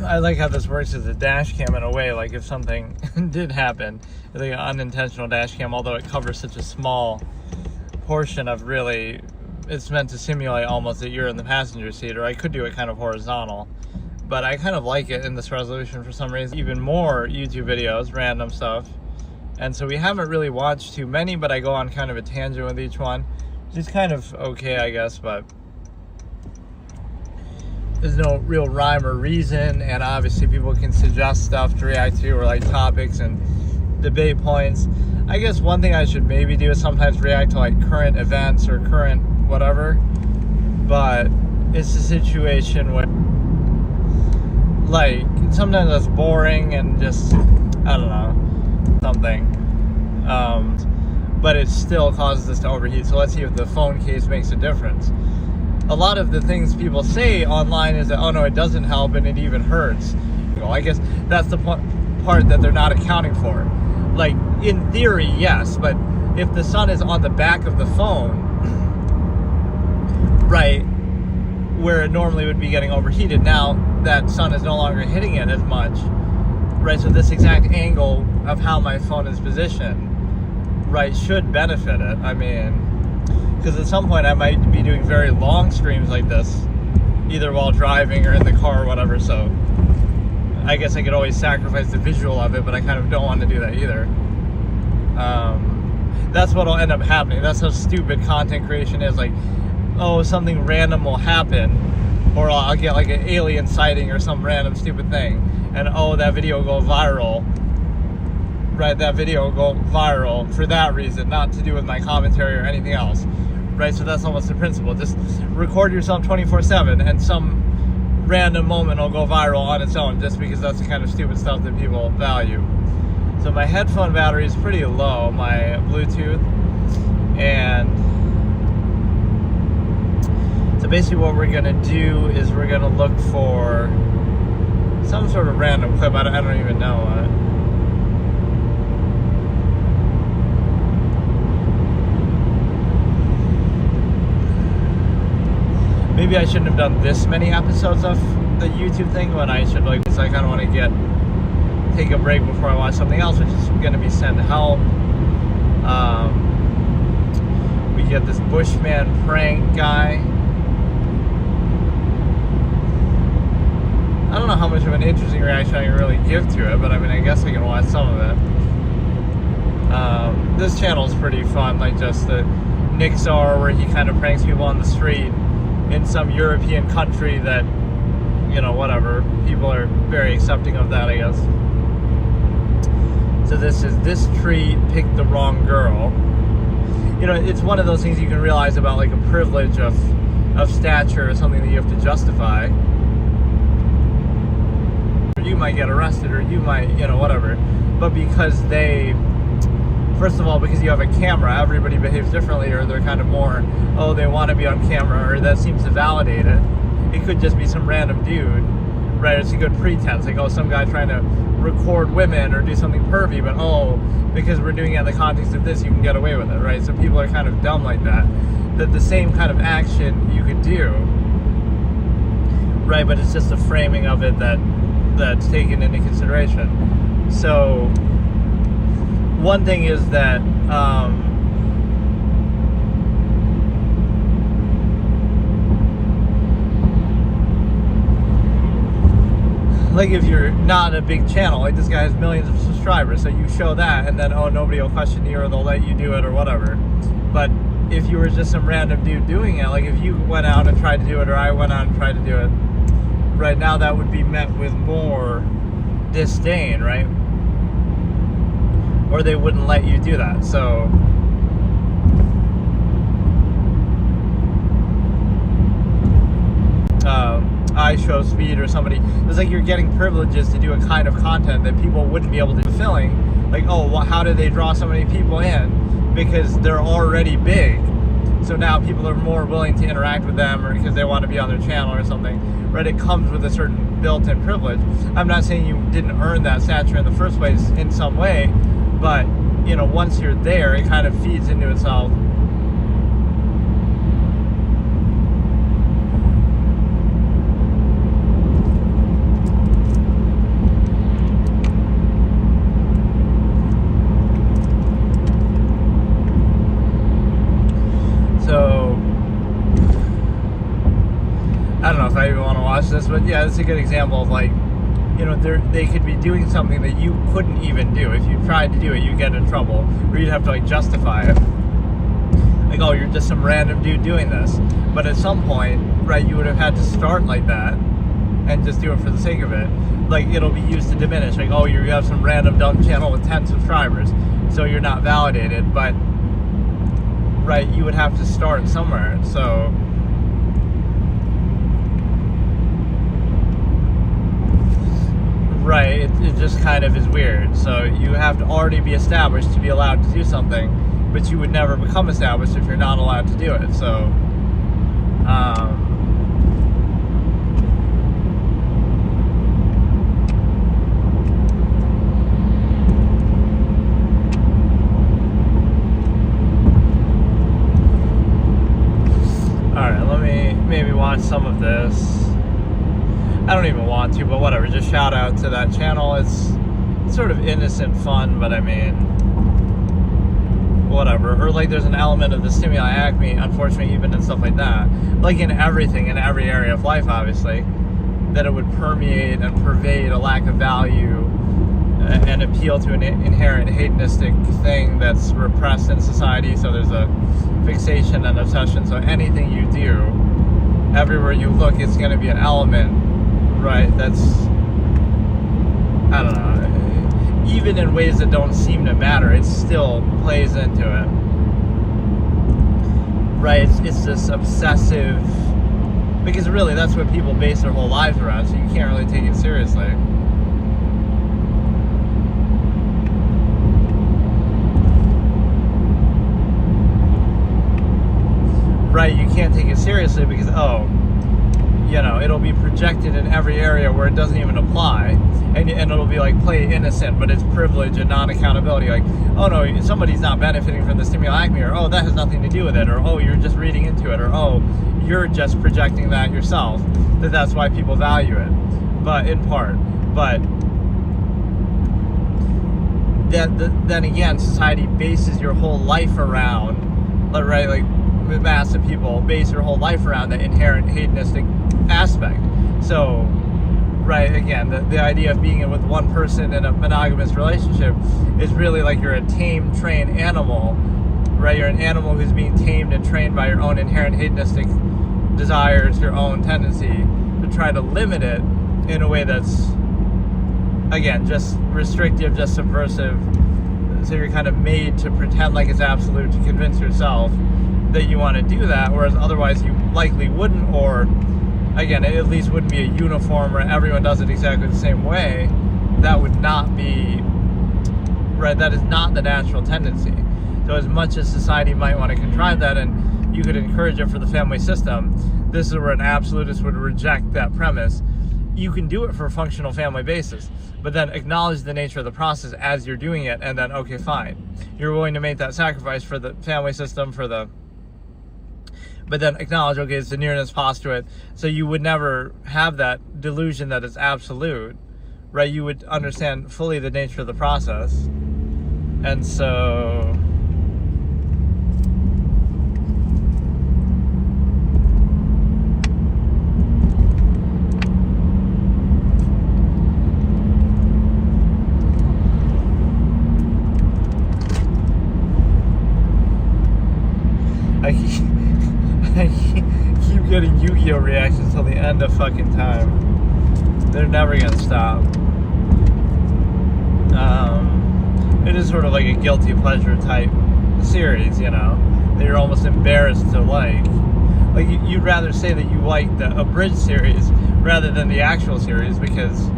I like how this works as a dash cam in a way. Like if something did happen, like an unintentional dash cam, although it covers such a small portion of really, it's meant to simulate almost that you're in the passenger seat, or I could do it kind of horizontal. But I kind of like it in this resolution for some reason. Even more YouTube videos, random stuff. And so we haven't really watched too many, but I go on kind of a tangent with each one. Which is kind of okay, I guess, but there's no real rhyme or reason, and obviously people can suggest stuff to react to, or like topics and debate points. I guess one thing I should maybe do is sometimes react to like current events or current whatever, but it's a situation where like sometimes that's boring and just, I don't know, something. But it still causes us to overheat. So let's see if the phone case makes a difference. A lot of the things people say online is that, oh no, it doesn't help and it even hurts. Well, I guess that's the part that they're not accounting for. Like, in theory, yes, but if the sun is on the back of the phone, right, where it normally would be getting overheated, now that sun is no longer hitting it as much, right, so this exact angle of how my phone is positioned, right, should benefit it. I mean, because at some point I might be doing very long streams like this, either while driving or in the car or whatever, so I guess I could always sacrifice the visual of it, but I kind of don't want to do that either. That's what'll end up happening. That's how stupid content creation is. Like, oh, something random will happen, or I'll get like an alien sighting or some random stupid thing, and oh, that video will go viral. Right, that video will go viral for that reason, not to do with my commentary or anything else. Right, so that's almost the principle. Just record yourself 24/7 and some random moment will go viral on its own, just because that's the kind of stupid stuff that people value. So my headphone battery is pretty low, my Bluetooth, and so basically what we're gonna do is we're gonna look for some sort of random clip. I don't even know. Maybe I shouldn't have done this many episodes of the YouTube thing when I should, like, because I kind of want to take a break before I watch something else, which is going to be Send Help. We get this Bushman prank guy. I don't know how much of an interesting reaction I can really give to it, but I mean, I guess I can watch some of it. This channel is pretty fun, like just the Nixar, where he kind of pranks people on the street in some European country that, you know, whatever, people are very accepting of that, I guess. So this is, this tree picked the wrong girl. You know, it's one of those things you can realize about like a privilege of stature, or something that you have to justify. You might get arrested, or you might, you know, whatever. But because they, first of all, because you have a camera, everybody behaves differently, or they're kind of more, oh, they want to be on camera, or that seems to validate it. It could just be some random dude, right? It's a good pretense, like, oh, some guy trying to record women or do something pervy, but oh, because we're doing it in the context of this, you can get away with it, right? So people are kind of dumb like that. That the same kind of action you could do, right? But it's just the framing of it that's taken into consideration. So one thing is that like if you're not a big channel, like this guy has millions of subscribers, so you show that and then, oh, nobody will question you, or they'll let you do it or whatever. But if you were just some random dude doing it, like if you went out and tried to do it, or I went out and tried to do it, right now that would be met with more disdain, right? Or they wouldn't let you do that. So I show speed or somebody, it's like you're getting privileges to do a kind of content that people wouldn't be able to do. Fulfilling, like, oh, well, how did they draw so many people in? Because they're already big, so now people are more willing to interact with them, or because they want to be on their channel or something, right? It comes with a certain built-in privilege. I'm not saying you didn't earn that stature in the first place in some way, but, you know, once you're there, it kind of feeds into itself. but yeah, it's a good example of like, you know, they could be doing something that you couldn't even do. If you tried to do it, you'd get in trouble, or you'd have to like justify it. Like, oh, you're just some random dude doing this. But at some point, right, you would have had to start like that and just do it for the sake of it. Like, it'll be used to diminish. Like, oh, you have some random dumb channel with 10 subscribers, so you're not validated. But, right, you would have to start somewhere. So, right, it just kind of is weird. So you have to already be established to be allowed to do something, but you would never become established if you're not allowed to do it. So, alright, let me maybe watch some of this. I don't even want to, but whatever, just shout out to that channel. It's sort of innocent fun, but I mean, whatever. Or like there's an element of the stimuli acme, unfortunately, even in stuff like that, like in everything, in every area of life, obviously, that it would permeate and pervade a lack of value and appeal to an inherent hedonistic thing that's repressed in society. So there's a fixation and obsession. So anything you do, everywhere you look, it's going to be an element, right, that's, I don't know, even in ways that don't seem to matter, it still plays into it, right? It's this obsessive, because really that's what people base their whole lives around, so you can't really take it seriously. Right, you can't take it seriously because, oh, you know, it'll be projected in every area where it doesn't even apply, and it'll be like play innocent, but it's privilege and non-accountability. Like, oh no, somebody's not benefiting from the stimuli acme, or oh, that has nothing to do with it, or oh, you're just reading into it, or oh, you're just projecting that yourself. That's why people value it, but in part. But then again, society bases your whole life around, right? Like, massive people base their whole life around the inherent hedonistic aspect. So, right, again, the idea of being with one person in a monogamous relationship is really like you're a tamed, trained animal, right? You're an animal who's being tamed and trained by your own inherent hedonistic desires, your own tendency to try to limit it in a way that's, again, just restrictive, just subversive. So you're kind of made to pretend like it's absolute to convince yourself that you want to do that, whereas otherwise you likely wouldn't, or again, it at least wouldn't be a uniform where everyone does it exactly the same way. That would not be, right, that is not the natural tendency. So as much as society might want to contrive that, and you could encourage it for the family system, this is where an absolutist would reject that premise. You can do it for a functional family basis, but then acknowledge the nature of the process as you're doing it, and then, okay, fine. You're willing to make that sacrifice for the family system, but then acknowledge, okay, it's the nearness postulate, so you would never have that delusion that it's absolute, right? You would understand fully the nature of the process. And so, I keep getting Yu-Gi-Oh reactions till the end of fucking time. They're never gonna stop. It is sort of like a guilty pleasure type series, you know, that you're almost embarrassed to like. Like, you'd rather say that you like the abridged series rather than the actual series because,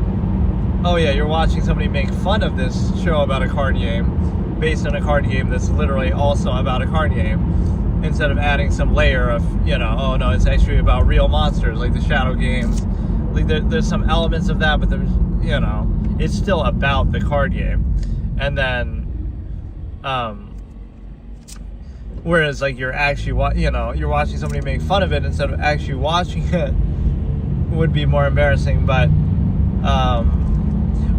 oh yeah, you're watching somebody make fun of this show about a card game based on a card game that's literally also about a card game, instead of adding some layer of, you know, oh no, it's actually about real monsters, like the shadow games. Like, there's some elements of that, but there's, you know, it's still about the card game. And then, whereas, like, you're actually, you know, you're watching somebody make fun of it instead of actually watching it would be more embarrassing. But,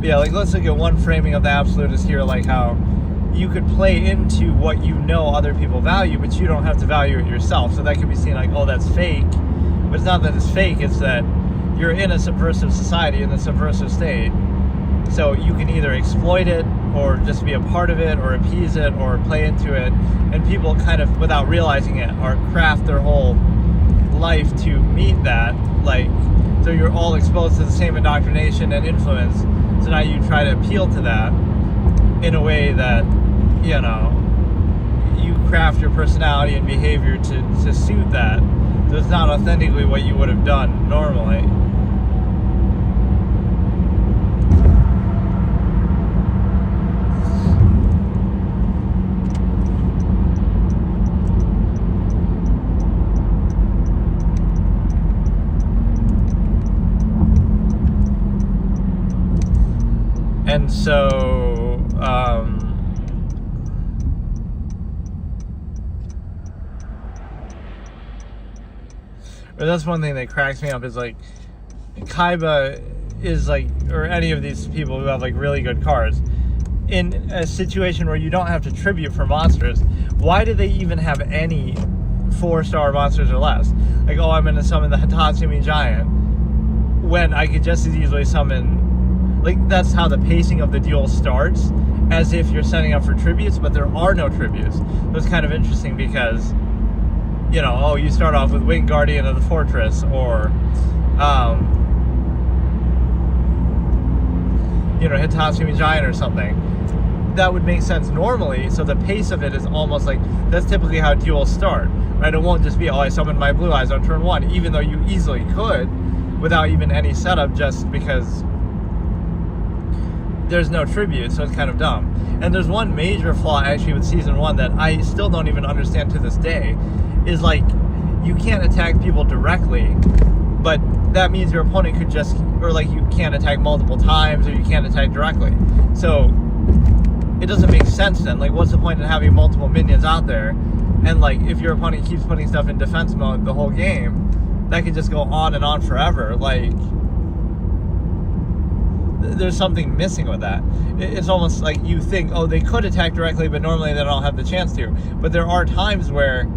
yeah, like, let's look at one framing of the absolutist here, like how you could play into what you know other people value, but you don't have to value it yourself. So that could be seen like, oh, that's fake. But it's not that it's fake, it's that you're in a subversive society, in a subversive state. So you can either exploit it, or just be a part of it, or appease it, or play into it. And people kind of, without realizing it, or craft their whole life to meet that. Like, so you're all exposed to the same indoctrination and influence. So now you try to appeal to that in a way that, you know, you craft your personality and behavior to suit that. So it's not authentically what you would have done normally. And so, but that's one thing that cracks me up is like, Kaiba is like, or any of these people who have like really good cars, in a situation where you don't have to tribute for monsters, why do they even have any 4-star monsters or less? Like, oh, I'm going to summon the Hitatsumi Giant, when I could just as easily summon. Like, that's how the pacing of the duel starts, as if you're setting up for tributes, but there are no tributes. So it's kind of interesting because, you know, oh, you start off with Winged Guardian of the Fortress, or, you know, Hitatsumi Giant or something. That would make sense normally, so the pace of it is almost like, that's typically how duels start, right? It won't just be, oh, I summoned my Blue Eyes on turn 1, even though you easily could, without even any setup, just because there's no tribute, so it's kind of dumb. And there's one major flaw actually with Season 1 that I still don't even understand to this day, is like, you can't attack people directly, but that means your opponent could just, or like, you can't attack multiple times, or you can't attack directly. So it doesn't make sense then. Like, what's the point in having multiple minions out there? And like, if your opponent keeps putting stuff in defense mode the whole game, that could just go on and on forever. Like, there's something missing with that. It's almost like you think, oh, they could attack directly, but normally they don't have the chance to. But there are times where,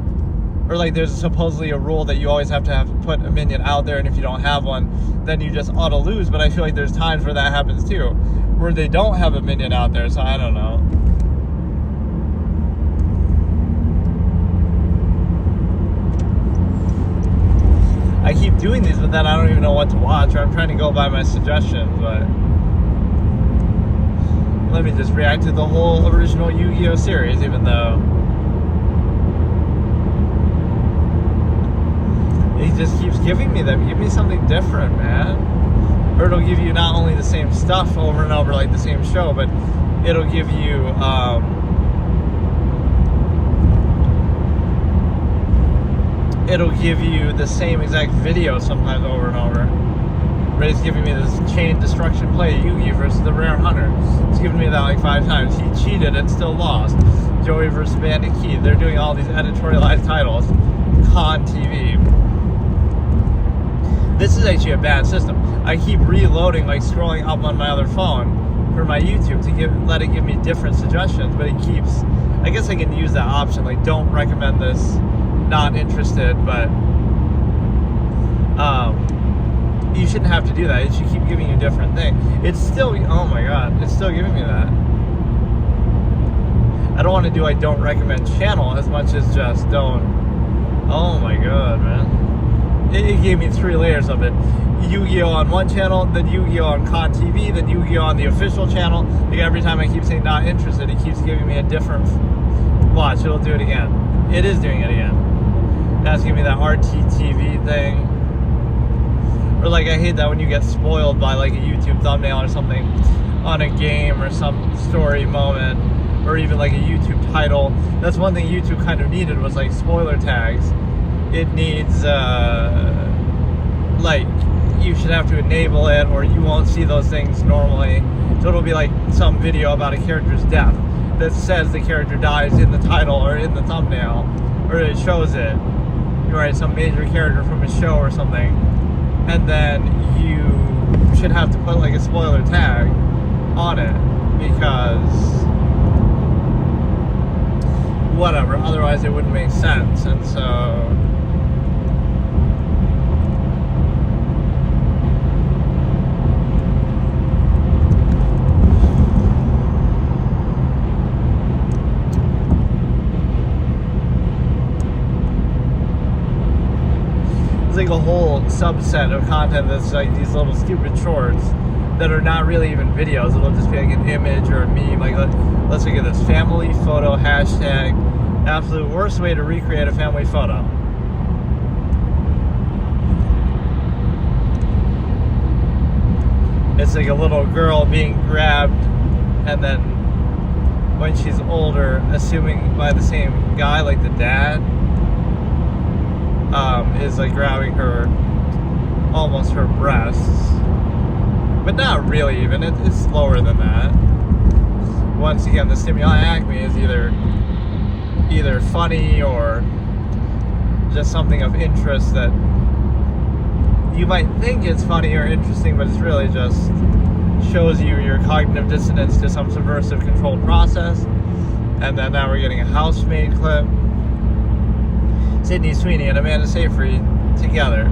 or like, there's supposedly a rule that you always have to put a minion out there, and if you don't have one, then you just auto lose. But I feel like there's times where that happens too, where they don't have a minion out there, so I don't know. I keep doing these, but then I don't even know what to watch, or I'm trying to go by my suggestions, but let me just react to the whole original Yu-Gi-Oh! Series, even though he just keeps giving me them. Give me something different, man. Or it'll give you not only the same stuff over and over, like the same show, but it'll give you, the same exact video sometimes over and over. But it's giving me this chain destruction play, Yugi versus the Rare Hunter. It's given me that like 5 times. He cheated and still lost. Joey versus Bandit Keith. They're doing all these editorialized titles. Con TV. This is actually a bad system. I keep reloading, like scrolling up on my other phone for my YouTube to let it give me different suggestions, but it keeps, I guess I can use that option, like don't recommend this, not interested, but you shouldn't have to do that. It should keep giving you a different thing. It's still, oh my god, it's still giving me that. I don't want to do I don't recommend channel as much as just don't. Oh my god, man. It gave me 3 layers of it. Yu-Gi-Oh! On one channel, then Yu-Gi-Oh! On Con TV, then Yu-Gi-Oh! On the official channel. Like every time I keep saying not interested, it keeps giving me a different. Watch, it'll do it again. It is doing it again. Now it's giving me that RTTV thing. Or like, I hate that when you get spoiled by like a YouTube thumbnail or something on a game or some story moment, or even like a YouTube title. That's one thing YouTube kind of needed, was like spoiler tags. It needs, like, you should have to enable it, or you won't see those things normally. So it'll be like some video about a character's death that says the character dies in the title or in the thumbnail, or it shows it, right? Some major character from a show or something. And then you should have to put like a spoiler tag on it, because whatever, otherwise it wouldn't make sense. And so a whole subset of content that's like these little stupid shorts that are not really even videos. It'll just be like an image or a meme. Like, let's look at this family photo hashtag. Absolute worst way to recreate a family photo. It's like a little girl being grabbed, and then when she's older, assuming by the same guy, like the dad, is like grabbing her, almost her breasts, but not really even. It's slower than that. Once again, the stimuli acme is either funny or just something of interest that you might think it's funny or interesting, but it's really just shows you your cognitive dissonance to some subversive controlled process. And then now we're getting a housemaid clip. Sydney Sweeney and Amanda Seyfried together.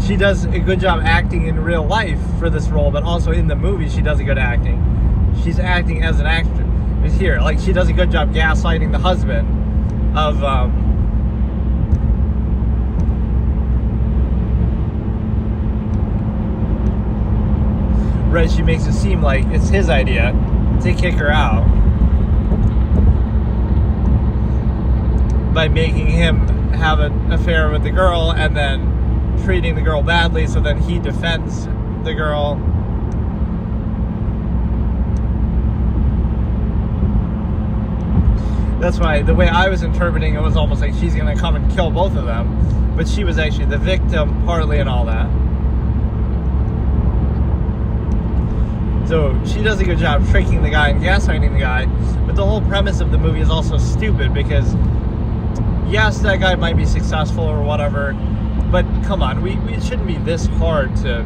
She does a good job acting in real life for this role, but also in the movie she does a good acting. She's acting as an actress here. Like, she does a good job gaslighting the husband of right, she makes it seem like it's his idea to kick her out by making him have an affair with the girl and then treating the girl badly, so then he defends the girl. That's why the way I was interpreting it was almost like she's going to come and kill both of them, but she was actually the victim partly in all that. So she does a good job tricking the guy and gaslighting the guy, but the whole premise of the movie is also stupid because yes, that guy might be successful or whatever, but come on, it shouldn't be this hard to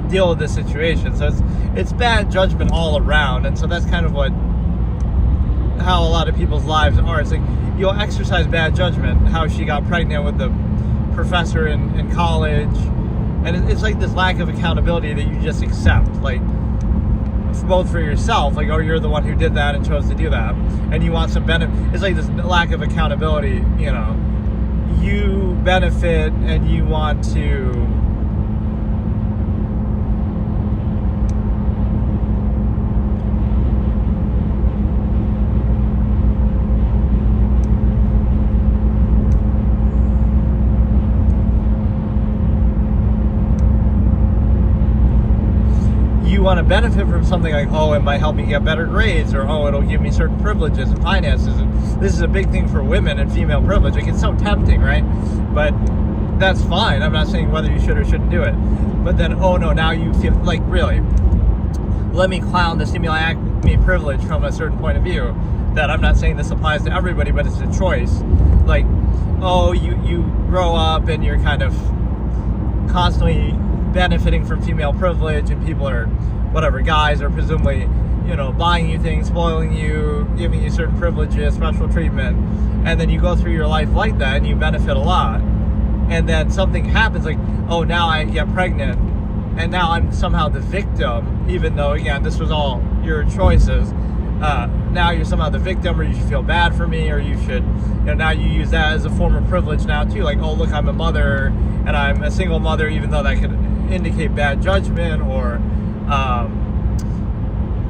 deal with this situation. So it's bad judgment all around, and so that's kind of how a lot of people's lives are. It's like you'll exercise bad judgment. How she got pregnant with the professor in college, and it's like this lack of accountability that you just accept, like both for yourself, like, oh, you're the one who did that and chose to do that, and you want some benefit. It's like this lack of accountability, you know, you benefit and you want to benefit from something like, oh, it might help me get better grades, or oh, it'll give me certain privileges and finances. And this is a big thing for women and female privilege. Like, it's so tempting, right? But that's fine. I'm not saying whether you should or shouldn't do it. But then, oh no, now you feel like, really, let me clown the stimuli acme privilege from a certain point of view. That I'm not saying this applies to everybody, but it's a choice. Like, oh, you grow up and you're kind of constantly benefiting from female privilege, and people are, whatever, guys are presumably, you know, buying you things, spoiling you, giving you certain privileges, special treatment, and then you go through your life like that and you benefit a lot, and then something happens, like, oh, now I get pregnant and now I'm somehow the victim, even though, again, this was all your choices. Now you're somehow the victim, or you should feel bad for me, or you should, you know, now you use that as a form of privilege now too, like, oh, look, I'm a mother and I'm a single mother, even though that could indicate bad judgment, or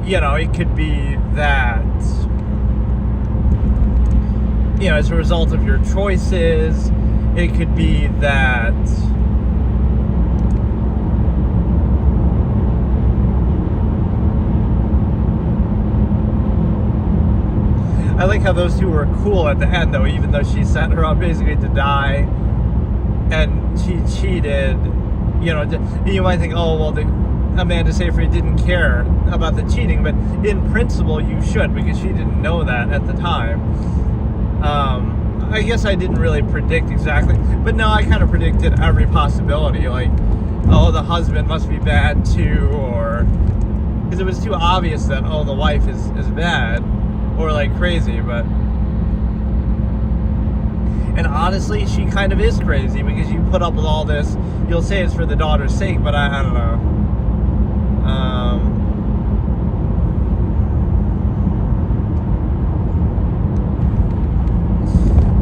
you know, it could be that, you know, as a result of your choices. It could be that I like how those two were cool at the end, though, even though she set her up basically to die and she cheated. You know, you might think, oh, well, Amanda Seyfried didn't care about the cheating, but in principle you should, because she didn't know that at the time. I guess I didn't really predict exactly, but no, I kind of predicted every possibility, like, oh, the husband must be bad too, or because it was too obvious that, oh, the wife is bad or like crazy. But And honestly, she kind of is crazy, because you put up with all this. You'll say it's for the daughter's sake, but I don't know.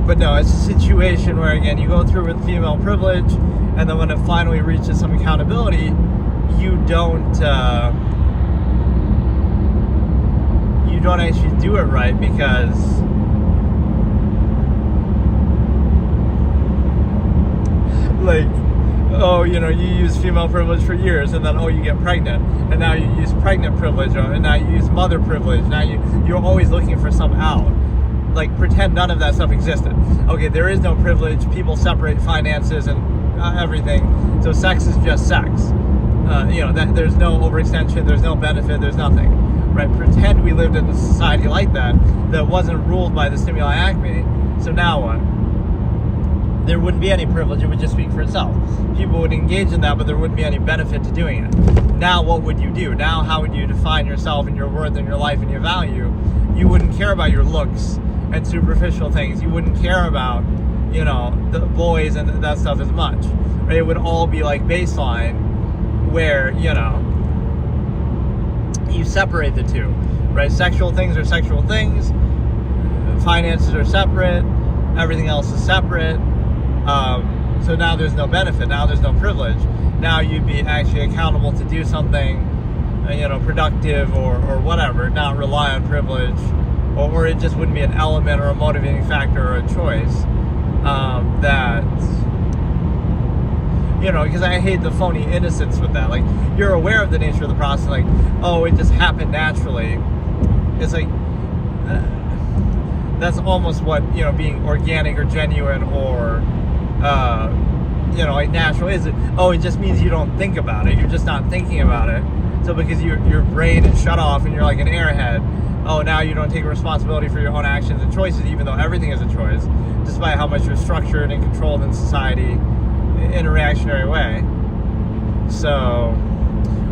But no, it's a situation where, again, you go through with female privilege, and then when it finally reaches some accountability, you don't actually do it right, because like, oh, you use female privilege for years, and then, oh, you get pregnant, and now you use pregnant privilege, and now you use mother privilege. Now you're always looking for some out. Like, pretend none of that stuff existed. Okay, there is no privilege. People separate finances and everything. So sex is just sex. That there's no overextension, there's no benefit, there's nothing. Right? Pretend we lived in a society like that wasn't ruled by the stimuli acme. So now what? There wouldn't be any privilege. It would just speak for itself. People would engage in that, but there wouldn't be any benefit to doing it. Now what would you do? Now how would you define yourself and your worth and your life and your value? You wouldn't care about your looks and superficial things. You wouldn't care about, the boys and that stuff as much. Right? It would all be like baseline, where, you separate the two. Right? Sexual things are sexual things. Finances are separate. Everything else is separate. So now there's no benefit. Now there's no privilege. Now you'd be actually accountable to do something, productive or whatever, not rely on privilege. Or it just wouldn't be an element or a motivating factor or a choice because I hate the phony innocence with that. Like, you're aware of the nature of the process, like, oh, it just happened naturally. It's like, that's almost what, being organic or genuine or, like natural is. Oh, it just means you don't think about it. You're just not thinking about it. So because your brain is shut off and you're like an airhead, oh, now you don't take responsibility for your own actions and choices, even though everything is a choice, despite how much you're structured and controlled in society in a reactionary way. So,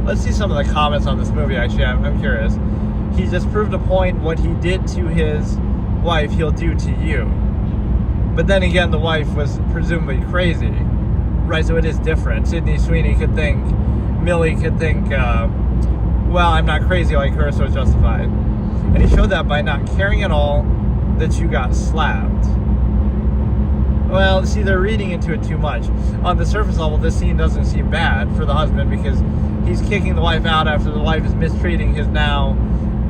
let's see some of the comments on this movie, actually. I'm curious. He just proved a point. What he did to his wife, he'll do to you. But then again, the wife was presumably crazy, right? So it is different. Sydney Sweeney could think, Millie could think, well, I'm not crazy like her, so it's justified. And he showed that by not caring at all that you got slapped. Well, see, they're reading into it too much. On the surface level, this scene doesn't seem bad for the husband, because he's kicking the wife out after the wife is mistreating his now...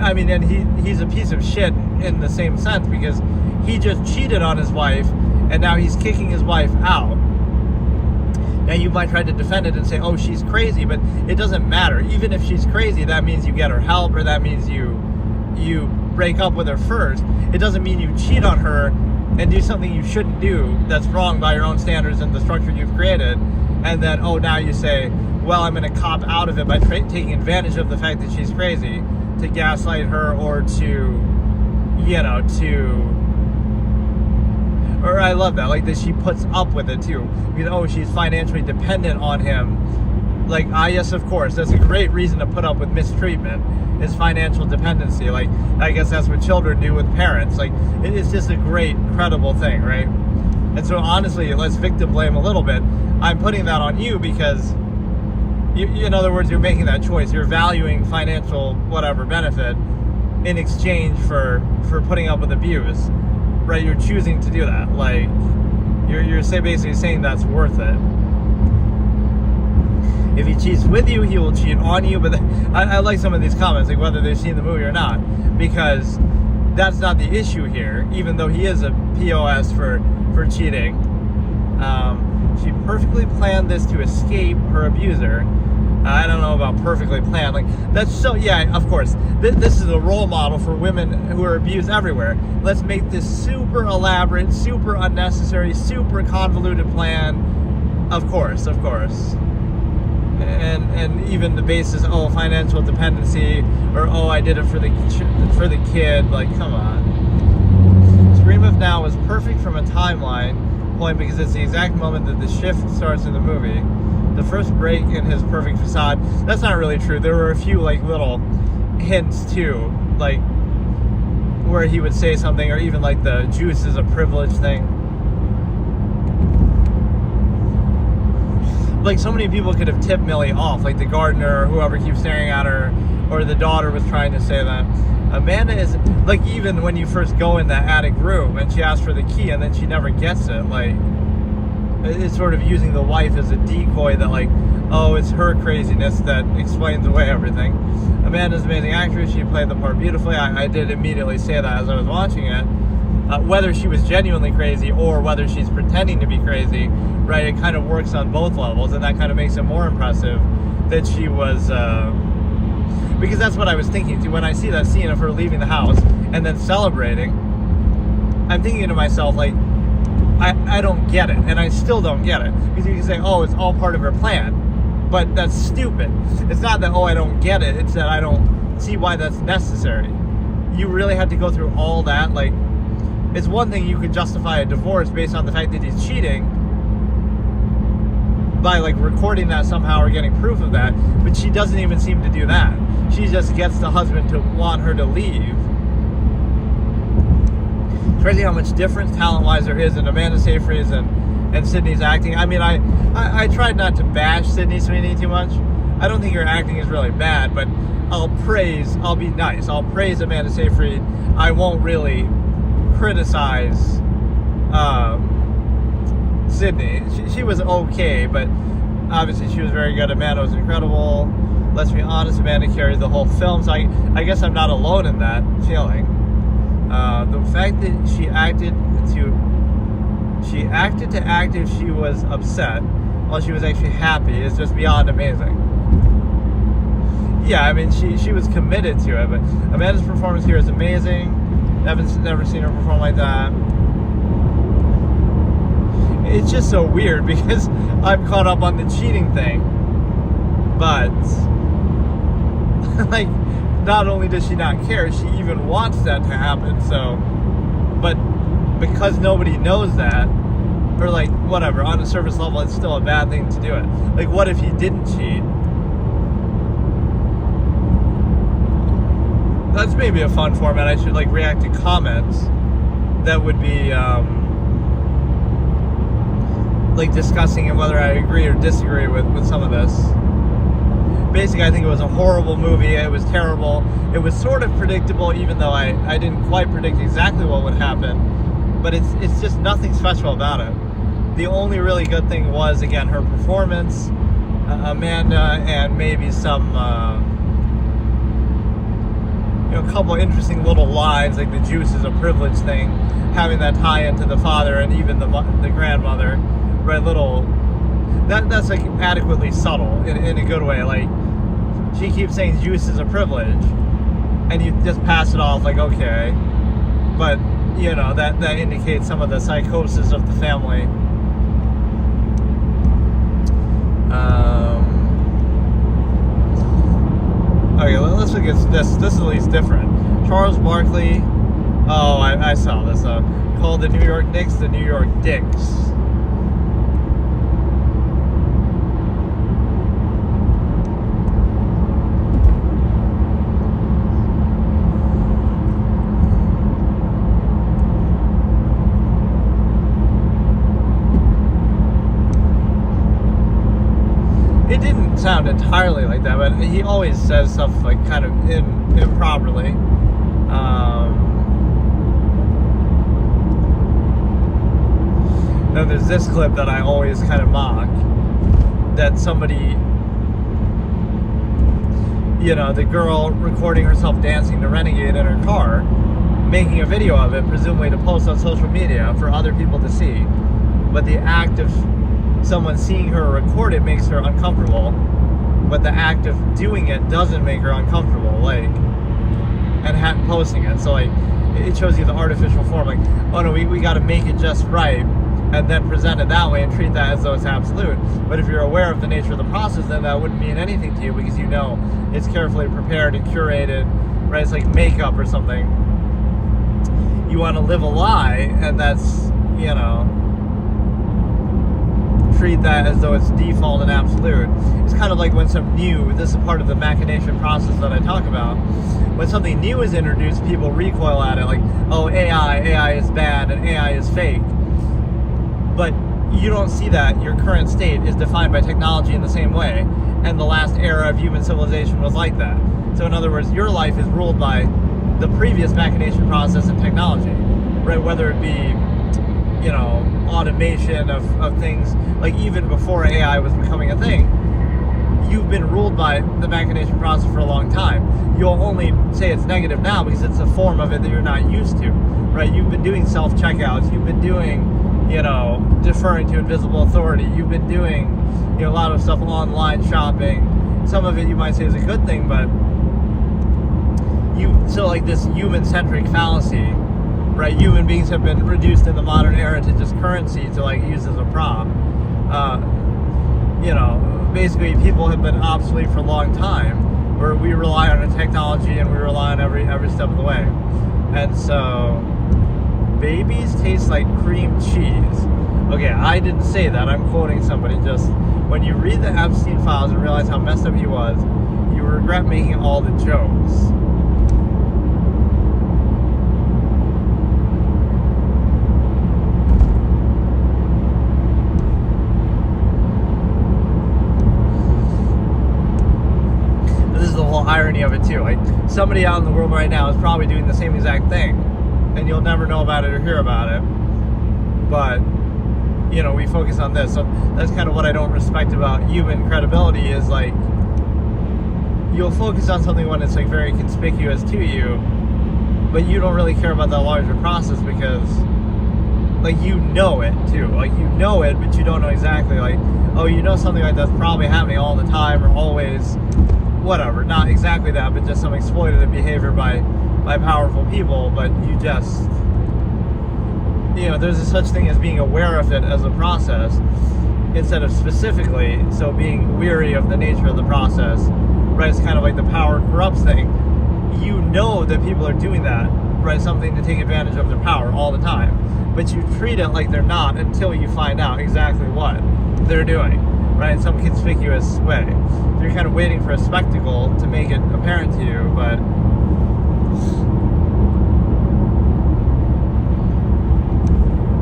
and he's a piece of shit in the same sense, because he just cheated on his wife, and now he's kicking his wife out. Now, you might try to defend it and say, oh, she's crazy, but it doesn't matter. Even if she's crazy, that means you get her help, or that means you break up with her first. It doesn't mean you cheat on her and do something you shouldn't do that's wrong by your own standards and the structure you've created, and then, oh, now you say, well, I'm going to cop out of it by taking advantage of the fact that she's crazy to gaslight her, or or I love that, like, that she puts up with it too. Oh, she's financially dependent on him. Like, yes, of course, that's a great reason to put up with mistreatment, is financial dependency. Like, I guess that's what children do with parents. Like, it's just a great, credible thing, right? And so, honestly, let's victim blame a little bit. I'm putting that on you because, in other words, you're making that choice. You're valuing financial whatever benefit in exchange for putting up with abuse, right? You're choosing to do that. Like, you're basically saying that's worth it. If he cheats with you, he will cheat on you. But I like some of these comments, like whether they've seen the movie or not, because that's not the issue here, even though he is a POS for cheating. She perfectly planned this to escape her abuser. I don't know about perfectly planned. Like, that's so, yeah, of course. This is a role model for women who are abused everywhere. Let's make this super elaborate, super unnecessary, super convoluted plan. Of course. And even the basis, oh, financial dependency, or oh, I did it for the kid. Like, come on. Scream of Now is perfect from a timeline point, because it's the exact moment that the shift starts in the movie. The first break in his perfect facade. That's not really true. There were a few like little hints too, like where he would say something, or even like the juice is a privilege thing. like so many people could have tipped Millie off, like the gardener or whoever keeps staring at her, or the daughter was trying to say that. Amanda is, like, even when you first go in that attic room and she asks for the key and then she never gets it, like, it's sort of using the wife as a decoy that, like, oh, it's her craziness that explains away everything. Amanda's an amazing actress. She played the part beautifully. I did immediately say that as I was watching it. Whether she was genuinely crazy or whether she's pretending to be crazy, right, it kind of works on both levels, and that kind of makes it more impressive that she was... because that's what I was thinking too when I see that scene of her leaving the house and then celebrating. I'm thinking to myself, like, I don't get it, and I still don't get it, because you can say, oh, it's all part of her plan, but that's stupid. It's not that, oh, I don't get it, it's that I don't see why that's necessary. You really had to go through all that. Like, it's one thing you could justify a divorce based on the fact that he's cheating by, like, recording that somehow or getting proof of that, but she doesn't even seem to do that. She just gets the husband to want her to leave. It's crazy how much difference talent-wise there is in Amanda Seyfried's and Sydney's acting. I mean, I tried not to bash Sydney Sweeney too much. I don't think her acting is really bad, but I'll be nice. I'll praise Amanda Seyfried. I won't really criticize Sydney. She was okay, but obviously she was very good. Amanda was incredible. Let's be honest, Amanda carried the whole film, so I guess I'm not alone in that feeling. The fact that she acted to act if she was upset while she was actually happy is just beyond amazing. Yeah, I mean, she was committed to it, but Amanda's performance here is amazing. Never seen her perform like that. It's just so weird because I'm caught up on the cheating thing, but like, not only does she not care, she even wants that to happen. So, but because nobody knows that, or like, whatever, on a surface level, it's still a bad thing to do it. Like, what if he didn't cheat? That's maybe a fun format. I should, like, react to comments that would be like discussing whether I agree or disagree with some of this. Basically, I think it was a horrible movie. It was terrible. It was sort of predictable, even though I didn't quite predict exactly what would happen. But it's just nothing special about it. The only really good thing was, again, her performance, Amanda, and maybe some, a couple interesting little lines, like the juice is a privilege thing, having that tie into the father and even the grandmother, right? That's like adequately subtle in a good way. Like, she keeps saying juice is a privilege, and you just pass it off like, okay, but that indicates some of the psychosis of the family. Okay, let's look at this. This is at least different. Charles Barkley. Oh, I saw this. Called the New York Knicks the New York Dicks. It didn't sound entirely like that, but he always says stuff like kind of improperly. Now there's this clip that I always kind of mock, that somebody, the girl recording herself dancing to Renegade in her car, making a video of it, presumably to post on social media for other people to see. But the act of someone seeing her record it makes her uncomfortable, but the act of doing it doesn't make her uncomfortable, like, and posting it. So, like, it shows you the artificial form, like, oh no, we got to make it just right, and then present it that way and treat that as though it's absolute. But if you're aware of the nature of the process, then that wouldn't mean anything to you, because it's carefully prepared and curated, right? It's like makeup or something. You want to live a lie, and that's, treat that as though it's default and absolute. It's kind of like when this is part of the machination process that I talk about. When something new is introduced, people recoil at it, like, oh, AI is bad and AI is fake. But you don't see that your current state is defined by technology in the same way, and the last era of human civilization was like that. So in other words, your life is ruled by the previous machination process and technology, right? Whether it be, automation of things, like even before AI was becoming a thing, you've been ruled by the machination process for a long time. You'll only say it's negative now because it's a form of it that you're not used to, right? You've been doing self-checkouts, you've been doing, deferring to invisible authority, you've been doing, a lot of stuff online shopping. Some of it you might say is a good thing, but so like this human-centric fallacy, right? Human beings have been reduced in the modern era to just currency to like use as a prop. Basically people have been obsolete for a long time, where we rely on the technology and we rely on every step of the way. And so babies taste like cream cheese. Okay, I didn't say that, I'm quoting somebody. Just when you read the Epstein files and realize how messed up he was, you regret making all the jokes. Irony of it too, like somebody out in the world right now is probably doing the same exact thing, and you'll never know about it or hear about it, but we focus on this. So that's kind of what I don't respect about human credibility, is like you'll focus on something when it's like very conspicuous to you, but you don't really care about that larger process, because like it too, like it, but you don't know exactly, like, oh, something like that's probably happening all the time or always, whatever, not exactly that, but just some exploitative behavior by powerful people. But you just, there's a such thing as being aware of it as a process instead of specifically, so being weary of the nature of the process, right? It's kind of like the power corrupts thing. That people are doing that, right? Something to take advantage of their power all the time, but you treat it like they're not until you find out exactly what they're doing, right? In some conspicuous way. So you're kind of waiting for a spectacle to make it apparent to you, but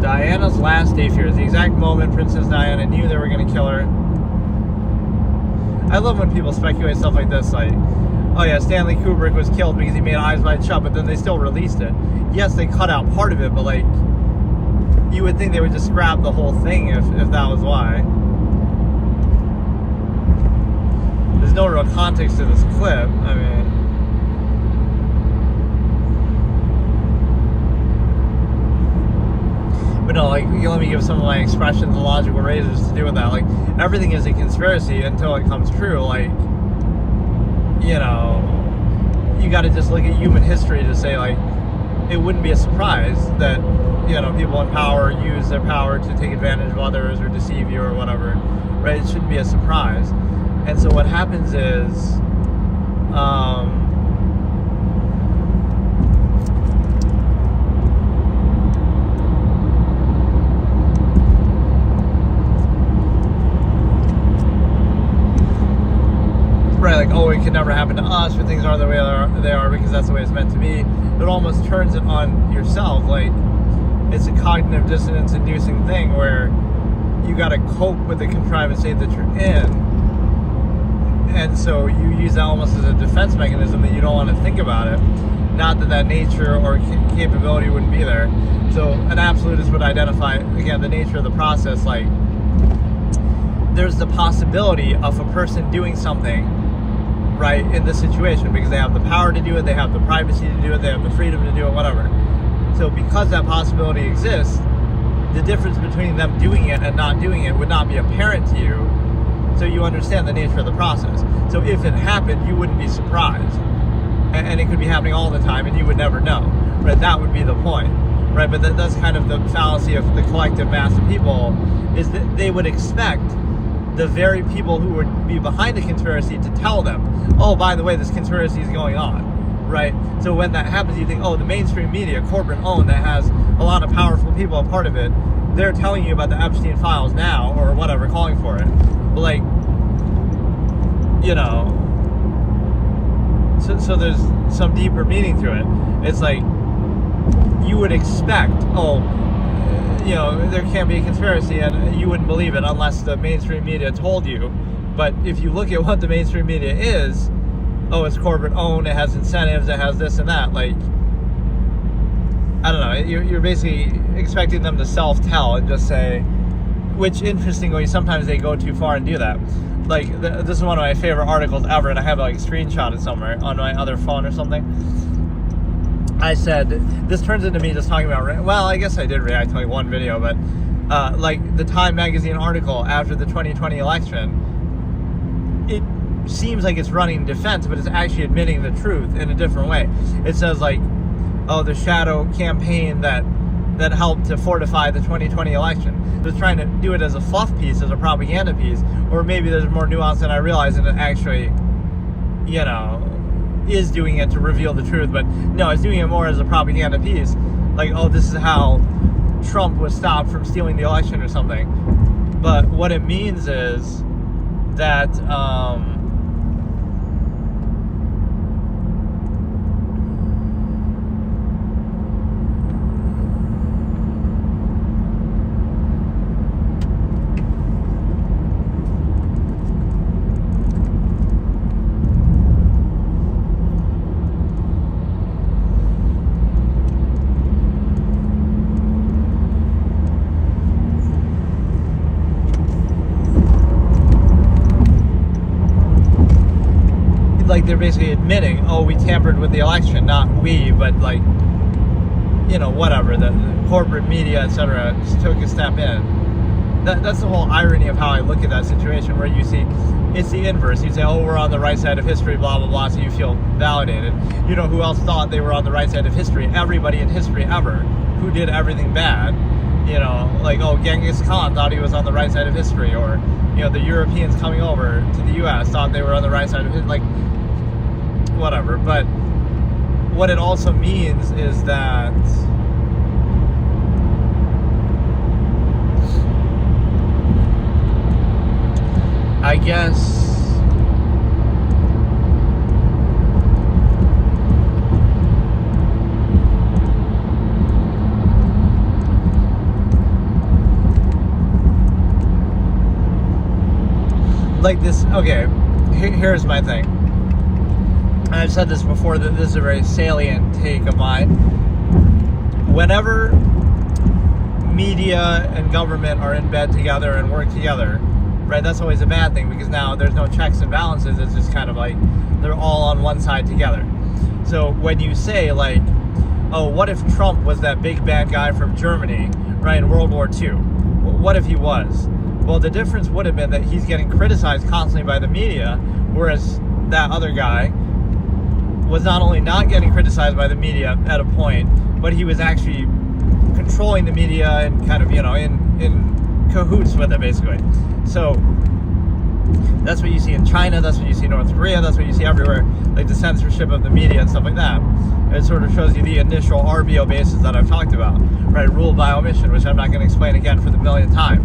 Diana's last day fears. The exact moment Princess Diana knew they were going to kill her. I love when people speculate stuff like this, like, oh yeah, Stanley Kubrick was killed because he made Eyes Wide Shut, but then they still released it. Yes, they cut out part of it, but like, you would think they would just scrap the whole thing if that was why. There's no real context to this clip. I mean, but no, like, let me give some of my expressions and logical razors to do with that. Like, everything is a conspiracy until it comes true. Like, you got to just look at human history to say, like, it wouldn't be a surprise that, people in power use their power to take advantage of others or deceive you or whatever, right? It shouldn't be a surprise. And so what happens is, right, like, oh, it could never happen to us, or things are the way they are because that's the way it's meant to be. It almost turns it on yourself. Like, it's a cognitive dissonance inducing thing where you got to cope with the contrived state that you're in, and so you use that almost as a defense mechanism that you don't want to think about it. Not that nature or capability wouldn't be there. So an absolutist would identify, again, the nature of the process, like, there's the possibility of a person doing something, right, in this situation, because they have the power to do it, they have the privacy to do it, they have the freedom to do it, whatever. So because that possibility exists, the difference between them doing it and not doing it would not be apparent to you, so you understand the nature of the process. So if it happened, you wouldn't be surprised, and it could be happening all the time and you would never know, right? That would be the point, right? But that's kind of the fallacy of the collective mass of people, is that they would expect the very people who would be behind the conspiracy to tell them, oh, by the way, this conspiracy is going on, right? So when that happens, you think, oh, the mainstream media, corporate owned, that has a lot of powerful people a part of it, they're telling you about the Epstein files now, or whatever, calling for it. But like, so there's some deeper meaning to it. It's like, you would expect, oh, there can be a conspiracy, and you wouldn't believe it unless the mainstream media told you. But if you look at what the mainstream media is, it's corporate owned, it has incentives, it has this and that. Like, I don't know, you're basically expecting them to self-tell and just say, which, interestingly, sometimes they go too far and do that. Like, this is one of my favorite articles ever, and I have it, like, screenshotted somewhere on my other phone or something. I said, this turns into me just talking about, well, I guess I did react to, like, one video, but, like, the Time magazine article after the 2020 election, it seems like it's running defense, but it's actually admitting the truth in a different way. It says, like, the shadow campaign that helped to fortify the 2020 election. It was trying to do it as a fluff piece, as a propaganda piece, or maybe there's more nuance than I realize, and it actually, is doing it to reveal the truth. But no, it's doing it more as a propaganda piece. Like, this is how Trump was stopped from stealing the election or something. But what it means is that, like, they're basically admitting, we tampered with the election, not we, but, like, whatever, the corporate media, etc., just took a step in. That's the whole irony of how I look at that situation, where you see, it's the inverse. You say, we're on the right side of history, blah, blah, blah, so you feel validated. You know who else thought they were on the right side of history? Everybody in history ever who did everything bad. Like, Genghis Khan thought he was on the right side of history, or, the Europeans coming over to the U.S. thought they were on the right side of history, like, whatever. But what it also means is that I guess like this. Okay, here's my thing. I've said this before, that this is a very salient take of mine. Whenever media and government are in bed together and work together, right, that's always a bad thing, because now there's no checks and balances. It's just kind of like they're all on one side together. So when you say, like, what if Trump was that big bad guy from Germany, right, in World War II? What if he was? Well, the difference would have been that he's getting criticized constantly by the media, whereas that other guy was not only not getting criticized by the media at a point, but he was actually controlling the media and kind of, in cahoots with it, basically. So that's what you see in China, that's what you see in North Korea, that's what you see everywhere, like the censorship of the media and stuff like that. It sort of shows you the initial RBO basis that I've talked about, right? Rule by omission, which I'm not going to explain again for the millionth time.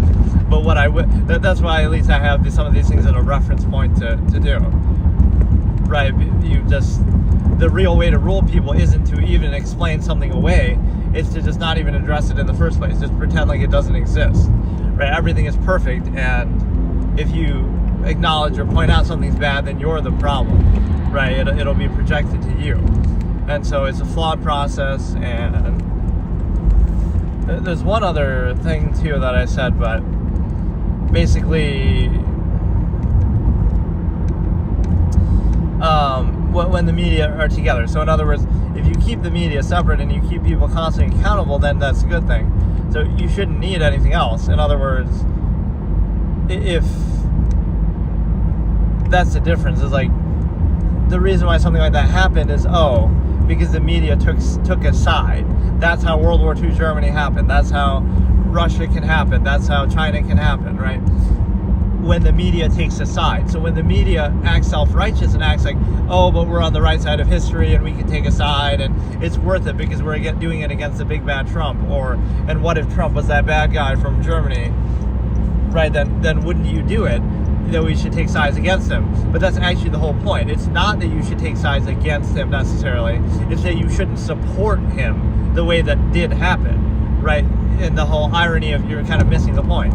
But what I would, that's why at least I have some of these things as a reference point to do. Right? The real way to rule people isn't to even explain something away, it's to just not even address it in the first place. Just pretend like it doesn't exist. Right? Everything is perfect, and if you acknowledge or point out something's bad, then you're the problem. Right? It'll be projected to you. And so it's a flawed process, and there's one other thing too that I said, but basically when the media are together. So in other words, if you keep the media separate and you keep people constantly accountable, then that's a good thing. So you shouldn't need anything else. In other words, if that's the difference, is like the reason why something like that happened is because the media took a side. That's how World War II Germany happened. That's how Russia can happen. That's how China can happen, right? When the media takes a side. So when the media acts self-righteous and acts like, but we're on the right side of history and we can take a side and it's worth it because we're doing it against the big bad Trump, and what if Trump was that bad guy from Germany, right? Then wouldn't you do it? That we should take sides against him. But that's actually the whole point. It's not that you should take sides against him necessarily. It's that you shouldn't support him the way that did happen, right? and the whole irony of you're kind of missing the point.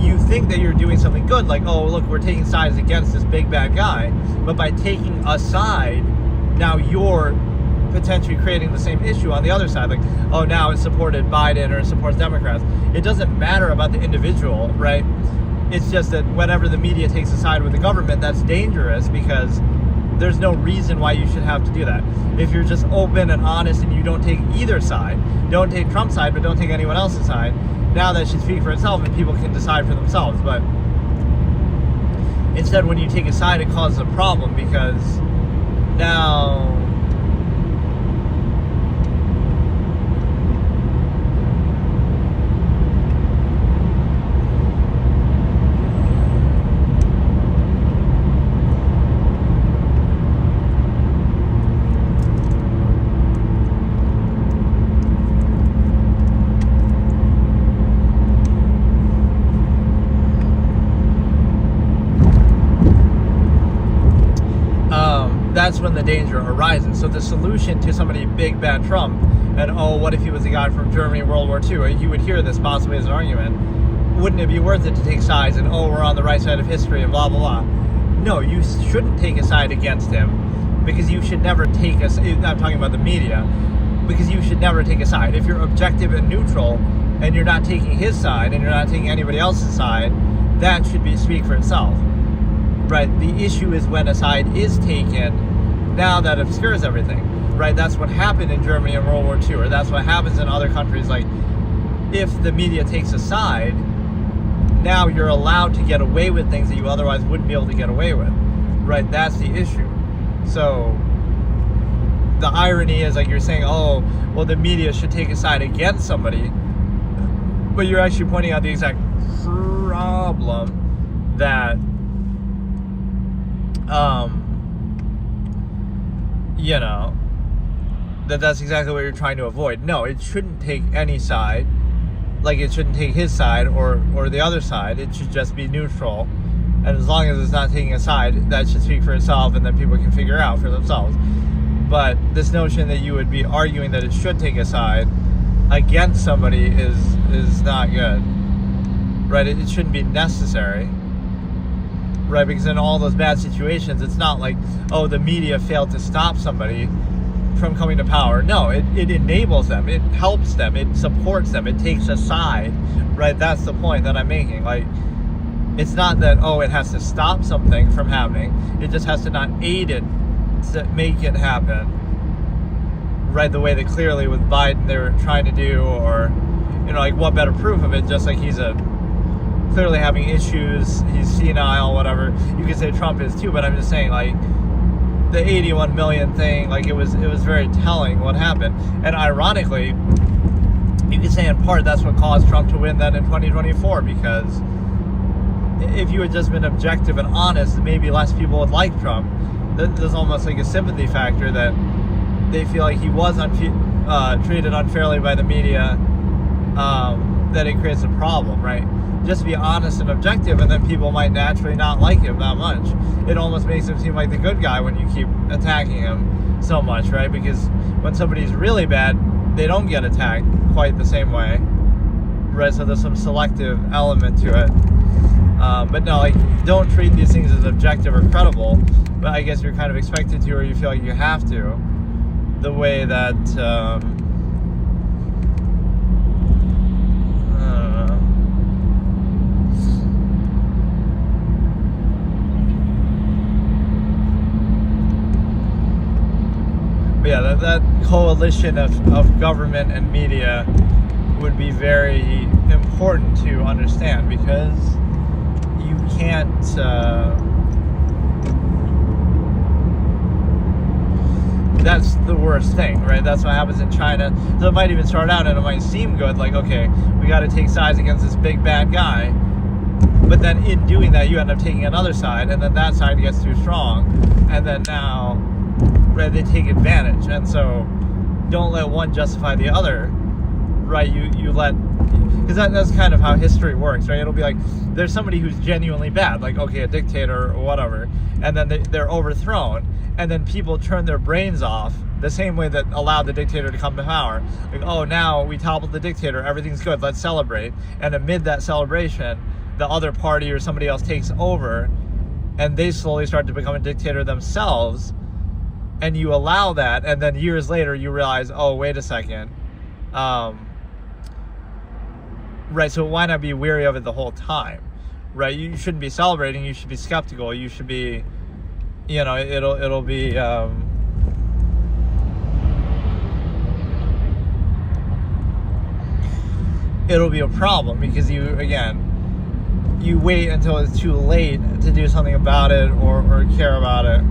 You think that you're doing something good, like, oh, look, we're taking sides against this big bad guy, but by taking a side, now you're potentially creating the same issue on the other side. Like, oh, now it supported Biden or it supports Democrats. It doesn't matter about the individual, right? It's just that whenever the media takes a side with the government, that's dangerous, because there's no reason why you should have to do that. If you're just open and honest and you don't take either side, don't take Trump's side, but don't take anyone else's side, now that should speak for itself and people can decide for themselves. But instead, when you take a side, it causes a problem, because now that's when the danger arises. So the solution to somebody big bad Trump, and oh, what if he was the guy from Germany in World War II? You would hear this possibly as an argument. Wouldn't it be worth it to take sides and, oh, we're on the right side of history and blah blah blah? No, you shouldn't take a side against him, because you should never take a. I'm talking about the media, because you should never take a side. If you're objective and neutral, and you're not taking his side and you're not taking anybody else's side, that should speak for itself. Right, the issue is when a side is taken, now that obscures everything. Right, that's what happened in Germany in World War II, or that's what happens in other countries. Like, if the media takes a side, now you're allowed to get away with things that you otherwise wouldn't be able to get away with. Right, that's the issue. So the irony is, like, you're saying, oh, well, the media should take a side against somebody, but you're actually pointing out the exact problem that you know, that's exactly what you're trying to avoid. No, it shouldn't take any side. Like, it shouldn't take his side or the other side. It should just be neutral. And as long as it's not taking a side, that should speak for itself, and then people can figure out for themselves. But this notion that you would be arguing that it should take a side against somebody is not good. Right? It shouldn't be necessary. Right, because in all those bad situations, it's not like, oh, the media failed to stop somebody from coming to power. No, it enables them, it helps them, it supports them, it takes a side. Right, that's the point that I'm making. Like, it's not that, oh, it has to stop something from happening. It just has to not aid it to make it happen. Right, the way that clearly with Biden they were trying to do, or, you know, like, what better proof of it? Just like he's clearly having issues, he's senile, whatever. You could say Trump is too, but I'm just saying, like, the 81 million thing, like, it was very telling what happened. And ironically, you could say in part that's what caused Trump to win then in 2024, because if you had just been objective and honest, maybe less people would like Trump. There's almost like a sympathy factor that they feel like he was treated unfairly by the media, that it creates a problem, right? Just be honest and objective, and then people might naturally not like him that much. It almost makes him seem like the good guy when you keep attacking him so much, right? Because when somebody's really bad, they don't get attacked quite the same way, right? So there's some selective element to it. But no, like, don't treat these things as objective or credible, but I guess you're kind of expected to, or you feel like you have to, the way that yeah, that coalition of government and media would be very important to understand, because you can't that's the worst thing, right? That's what happens in China. So it might even start out and it might seem good, like, okay, we got to take sides against this big bad guy, but then in doing that you end up taking another side, and then that side gets too strong, and then now, right, they take advantage. And so don't let one justify the other, right? You let, because that's kind of how history works, right? It'll be like there's somebody who's genuinely bad, like, okay, a dictator or whatever, and then they're overthrown, and then people turn their brains off the same way that allowed the dictator to come to power. Like, oh, now we toppled the dictator, everything's good, let's celebrate. And amid that celebration, the other party or somebody else takes over, and they slowly start to become a dictator themselves, and you allow that, and then years later you realize, oh, wait a second, right, so why not be wary of it the whole time, right? You shouldn't be celebrating, you should be skeptical, you should be, you know, it'll be, it'll be a problem, because you wait until it's too late to do something about it or care about it.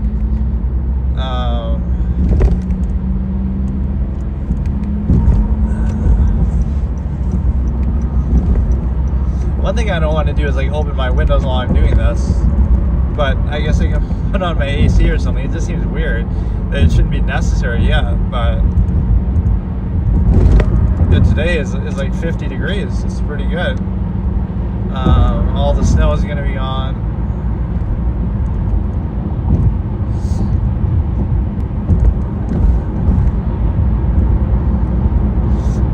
One thing I don't want to do is like open my windows while I'm doing this, but I guess I can put on my AC or something. It just seems weird that it shouldn't be necessary yet, but today is like 50 degrees. It's pretty good. All the snow is going to be gone.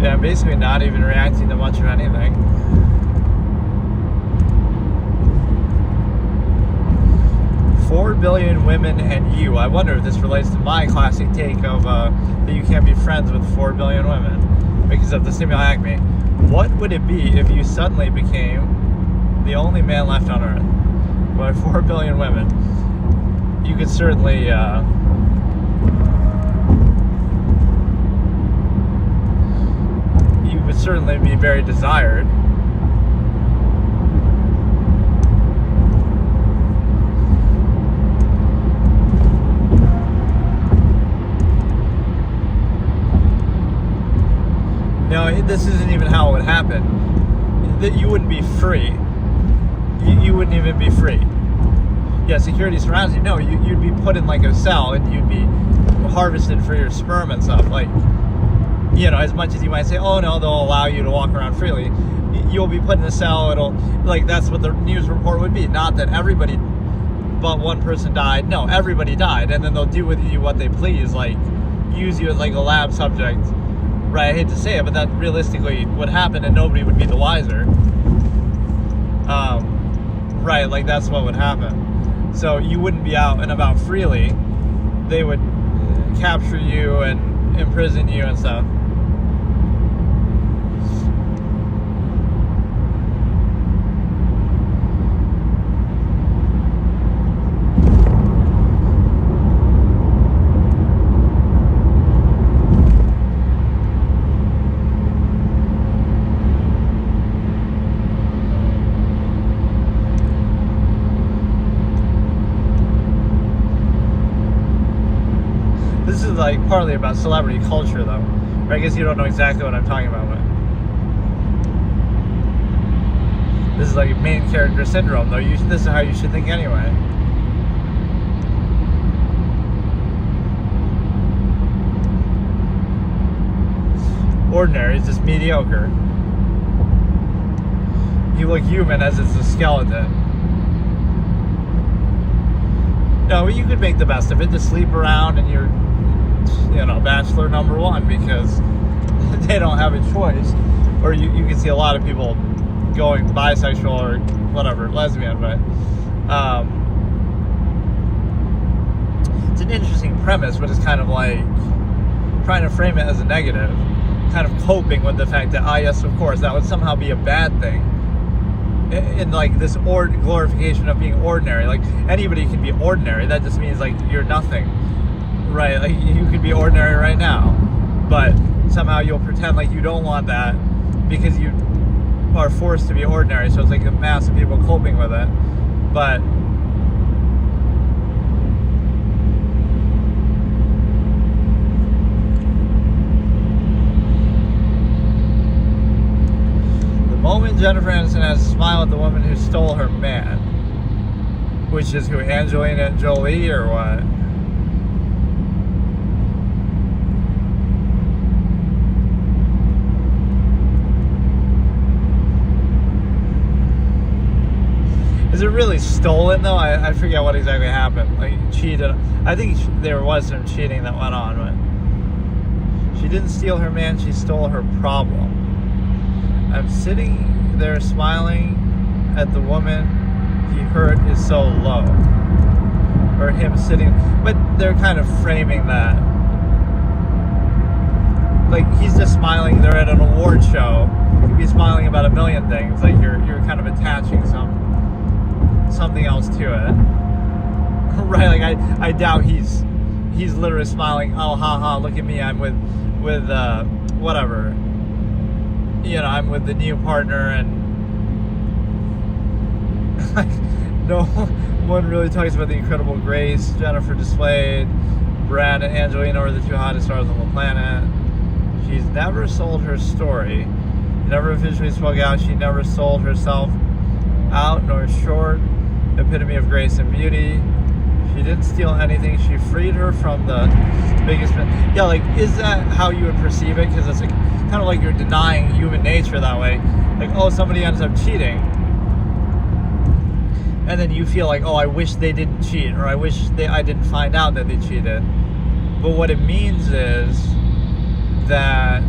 Yeah, I'm basically not even reacting to much of anything. "4 billion women and you." I wonder if this relates to my classic take of that you can't be friends with 4 billion women because of the simulacrum. What would it be if you suddenly became the only man left on Earth by 4 billion women? You could certainly be very desired. No, this isn't even how it would happen. That you wouldn't be free. You wouldn't even be free. Yeah, security surrounds you. No, you'd be put in like a cell, and you'd be harvested for your sperm and stuff. Like, you know, as much as you might say, oh no, they'll allow you to walk around freely, you'll be put in a cell. It'll, like, that's what the news report would be. Not that everybody but one person died. No, everybody died, and then they'll do with you what they please, like use you as like a lab subject. Right, I hate to say it, but that realistically would happen, and nobody would be the wiser. Right, like that's what would happen. So you wouldn't be out and about freely. They would capture you and imprison you and stuff. This is like partly about celebrity culture, though. I guess you don't know exactly what I'm talking about. But this is like main character syndrome, though. This is how you should think anyway. Ordinary is just mediocre. You look human as it's a skeleton. No, you could make the best of it. Just sleep around and you're, you know, bachelor number one, because they don't have a choice. Or you can see a lot of people going bisexual or whatever, lesbian, but it's an interesting premise, but it's kind of like trying to frame it as a negative, kind of coping with the fact that, yes, of course, that would somehow be a bad thing. In like this glorification of being ordinary. Like, anybody can be ordinary. That just means like you're nothing, right? Like, you could be ordinary right now, but somehow you'll pretend like you don't want that because you are forced to be ordinary. So it's like a mass of people coping with it. But the moment Jennifer Aniston has a smile at the woman who stole her man, which is who, Angelina Jolie or what? really stolen though. I forget what exactly happened. Like cheated. I think there was some cheating that went on, but she didn't steal her man. She stole her problem. I'm sitting there smiling at the woman he hurt is so low, or him sitting. But they're kind of framing that. Like he's just smiling. They're at an award show. You could be smiling about a million things. Like you're kind of attaching something else to it, right? Like I doubt he's literally smiling. Oh, haha! Look at me. I'm with whatever. You know, I'm with the new partner, and like no one really talks about the incredible Grace Jennifer displayed. Brad and Angelina are the two hottest stars on the planet. She's never sold her story, never officially spoke out. She never sold herself out, nor short. Epitome of grace and beauty. She didn't steal anything. She freed her from the biggest. Yeah, like, is that how you would perceive it? Because it's like kind of like you're denying human nature that way. Like, oh, somebody ends up cheating, and then you feel like, oh, I wish they didn't cheat, or I wish I didn't find out that they cheated. But what it means is that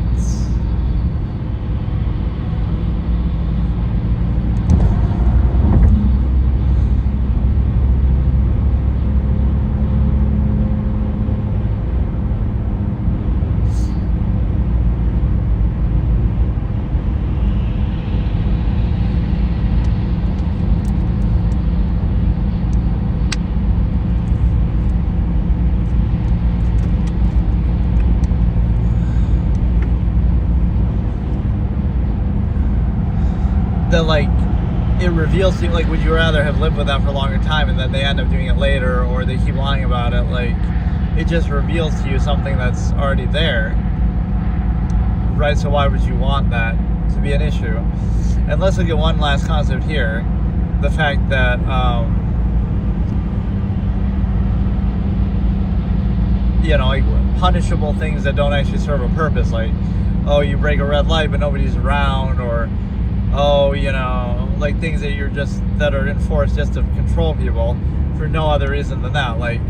like it reveals to you, like, would you rather have lived with that for a longer time and then they end up doing it later, or they keep lying about it? Like, it just reveals to you something that's already there, right? So why would you want that to be an issue? And let's look at one last concept here, the fact that you know, like punishable things that don't actually serve a purpose, like, oh, you break a red light but nobody's around, or oh, you know, like things that are enforced just to control people for no other reason than that. Like,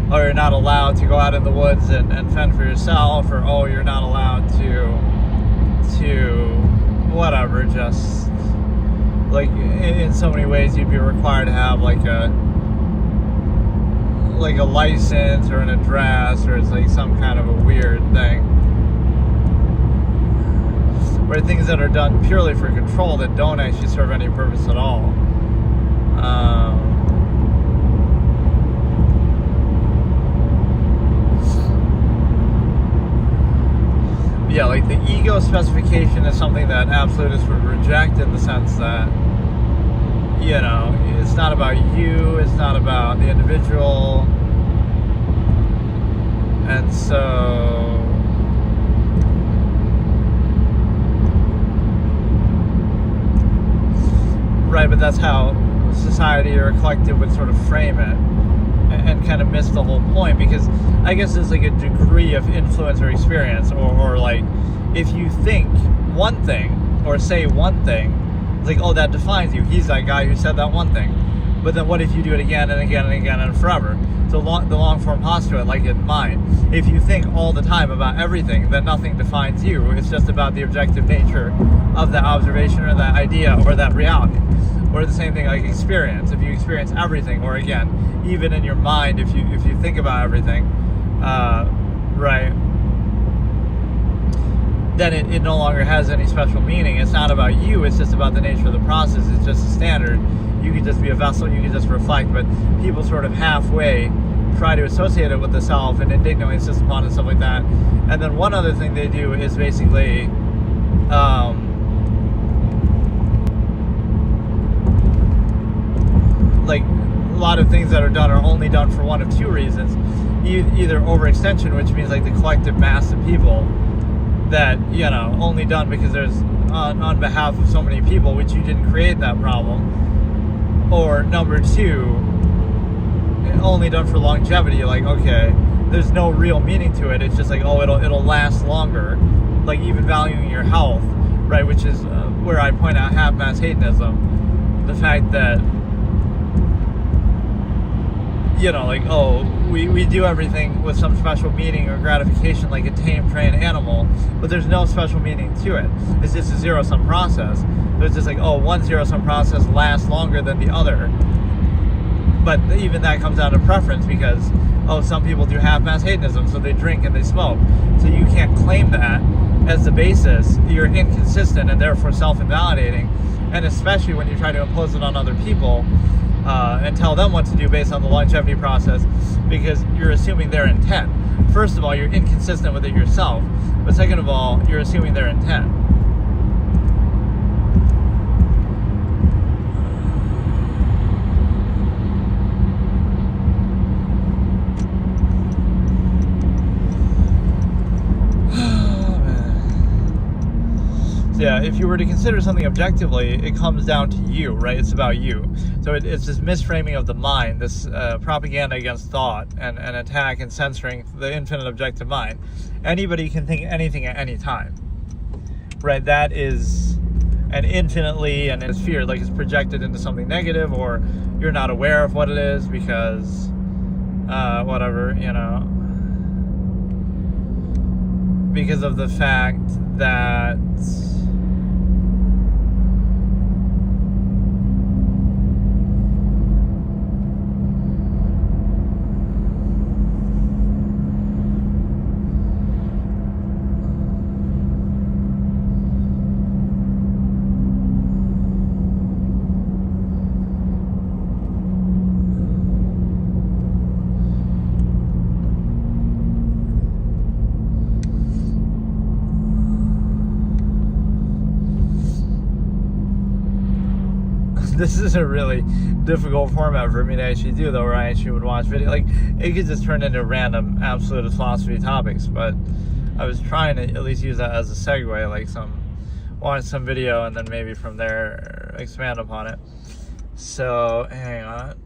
oh, you're not allowed to go out in the woods and fend for yourself, or oh, you're not allowed to whatever, just like in so many ways you'd be required to have like a license or an address, or it's like some kind of a weird thing. Or things that are done purely for control that don't actually serve any purpose at all. Yeah, like the ego specification is something that absolutists would reject, in the sense that, you know, it's not about you, it's not about the individual. And so right, but that's how society or a collective would sort of frame it, and kind of miss the whole point, because I guess there's like a degree of influence or experience, or like if you think one thing or say one thing, it's like, oh, that defines you. He's that guy who said that one thing. But then what if you do it again and again and again and forever? So the long form postulate, like in mind, if you think all the time about everything, then nothing defines you. It's just about the objective nature of that observation or that idea or that reality. Or the same thing like experience. If you experience everything, or again, even in your mind, if you think about everything, right, then it no longer has any special meaning. It's not about you, it's just about the nature of the process. It's just a standard. You can just be a vessel, you can just reflect, but people sort of halfway try to associate it with the self and indignantly insist upon it and stuff like that. And then one other thing they do is basically like a lot of things that are done are only done for one of two reasons. Either overextension, which means like the collective mass of people, that, you know, only done because there's on behalf of so many people, which you didn't create that problem. Or number two, only done for longevity. Like, okay, there's no real meaning to it. It's just like, oh, it'll last longer. Like even valuing your health, right? Which is where I point out half-mass hedonism. The fact that you know, like, oh, we do everything with some special meaning or gratification like a tame, trained animal, but there's no special meaning to it. It's just a zero-sum process. It's just like, oh, one zero-sum process lasts longer than the other. But even that comes down to preference because, oh, some people do half-mass hedonism, so they drink and they smoke. So you can't claim that as the basis. You're inconsistent and therefore self-invalidating. And especially when you try to impose it on other people and tell them what to do based on the longevity process, because you're assuming their intent. First of all, you're inconsistent with it yourself. But second of all, you're assuming their intent. Yeah, if you were to consider something objectively, it comes down to you, right? It's about you. So it's this misframing of the mind, this propaganda against thought, and an attack and censoring the infinite objective mind. Anybody can think anything at any time, right? That is an infinitely, and it's feared, like it's projected into something negative, or you're not aware of what it is because, whatever, you know, because of the fact that this is a really difficult format for me to actually do, though, where I actually would watch video. Like, it could just turn into random absolutist philosophy topics, but I was trying to at least use that as a segue, like watch some video and then maybe from there expand upon it. So, hang on.